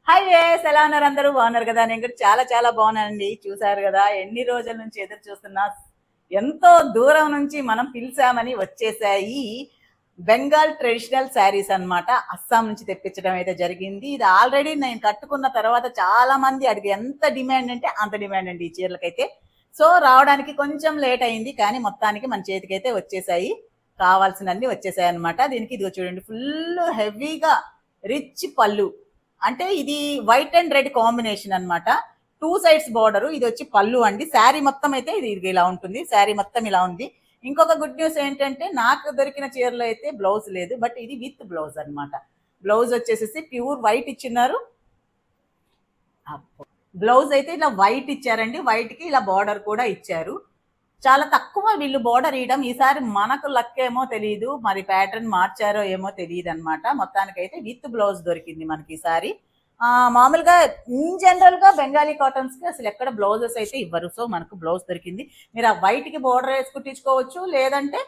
Hi వేస్ ఎలా ఉన్నారు? అందరూ బాగున్నారు కదా? నేను కూడా చాలా చాలా బాగున్నానండి. చూసారు కదా, ఎన్ని రోజుల నుంచి ఎదురు చూస్తున్నా, ఎంతో దూరం నుంచి మనం పిలిచామని వచ్చేసాయి. బెంగాల్ ట్రెడిషనల్ శారీస్ అన్నమాట. అస్సాం నుంచి తెప్పించడం అయితే జరిగింది. ఇది ఆల్రెడీ నేను కట్టుకున్న తర్వాత చాలా మంది అడిగి ఎంత డిమాండ్ అంటే అంత డిమాండ్ అండి ఈ చీరలకైతే. సో రావడానికి కొంచెం లేట్ అయింది, కానీ మొత్తానికి మన చేతికైతే వచ్చేసాయి. కావాల్సినన్ని వచ్చేసాయి అనమాట. దీనికి ఇదిగో చూడండి, ఫుల్ హెవీగా రిచ్ పళ్ళు. అంటే ఇది వైట్ అండ్ రెడ్ కాంబినేషన్ అన్నమాట. Two sides border. ఇది వచ్చి పళ్ళు అండి. శారీ మొత్తం అయితే ఇది ఇలా ఉంటుంది. శారీ మొత్తం ఇలా ఉంది. ఇంకొక గుడ్ న్యూస్ ఏంటంటే, నాకు దొరికిన చీరలో అయితే బ్లౌజ్ లేదు, బట్ ఇది విత్ బ్లౌజ్ అన్నమాట. బ్లౌజ్ వచ్చేసేసి ప్యూర్ వైట్ ఇచ్చినారు. బ్లౌజ్ అయితే ఇలా వైట్ ఇచ్చారండి. వైట్ కి ఇలా బార్డర్ కూడా ఇచ్చారు. చాలా తక్కువ వీళ్ళు బోర్డర్ ఇయడం. ఈసారి మనకు లక్ ఏమో తెలియదు, మరి ప్యాటర్న్ మార్చారో ఏమో తెలియదు అనమాట. మొత్తానికైతే విత్ బ్లౌజ్ దొరికింది మనకి ఈసారి. మామూలుగా ఇన్ జనరల్ గా బెంగాలీ కాటన్స్ కి అసలు ఎక్కడ బ్లౌజెస్ అయితే ఇవ్వరు. సో మనకు బ్లౌజ్ దొరికింది. మీరు ఆ వైట్ కి బోర్డర్ వేసి కుట్టించుకోవచ్చు, లేదంటే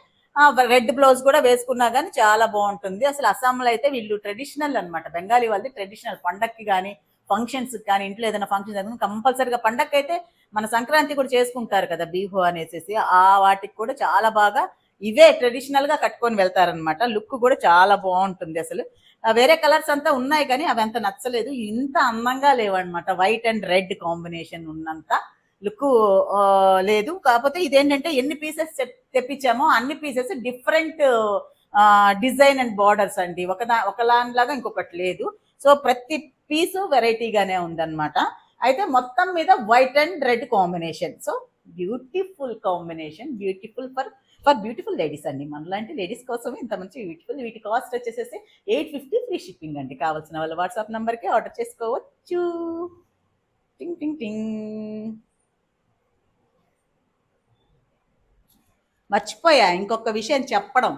రెడ్ బ్లౌజ్ కూడా వేసుకున్నా కానీ చాలా బాగుంటుంది. అసలు అస్సాంలో అయితే వీళ్ళు ట్రెడిషనల్ అనమాట. బెంగాలీ వాళ్ళది ట్రెడిషనల్. పండక్కి కానీ ఫంక్షన్స్ కానీ, ఇంట్లో ఏదైనా ఫంక్షన్ కంపల్సరీగా పండగకి అయితే మన సంక్రాంతి కూడా చేసుకుంటారు కదా బిహు అనేసి, ఆ వాటికి కూడా చాలా బాగా ఇవే ట్రెడిషనల్ గా కట్టుకొని వెళ్తారనమాట. లుక్ కూడా చాలా బాగుంటుంది అసలు. వేరే కలర్స్ అంతా ఉన్నాయి కానీ అవి అంత నచ్చలేదు. ఇంత అందంగా లేవన్నమాట. వైట్ అండ్ రెడ్ కాంబినేషన్ ఉన్నంత లుక్ లేదు. కాకపోతే ఇదేంటంటే ఎన్ని పీసెస్ తెప్పించామో అన్ని pieces different design and borders అండి. ఒకలాగా ఇంకొకటి లేదు. సో ప్రతి పీసు వెరైటీగానే ఉందన్నమాట. అయితే మొత్తం మీద white and red combination. So beautiful combination. Beautiful for beautiful ladies అండి. మనలాంటి లేడీస్ కోసం ఇంత మంచి బ్యూటిఫుల్. వీటి కాస్ట్ వచ్చేసేసి 850 ఫ్రీ షిప్పింగ్ అండి. కావాల్సిన వాళ్ళు వాట్సాప్ నెంబర్కి ఆర్డర్ చేసుకోవచ్చు. టింగ్ టింగ్ టింగ్. మర్చిపోయా ఇంకొక విషయం చెప్పడం.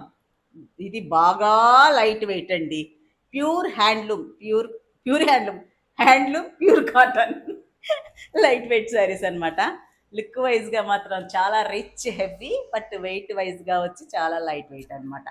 ఇది బాగా లైట్ వెయిట్ అండి. Pure handloom. Pure handloom pure cotton light weight saris అనమాట. లుక్ వైజ్గా మాత్రం చాలా రిచ్ హెవీ, బట్ వెయిట్ వైజ్గా వచ్చి చాలా లైట్ వెయిట్ అనమాట.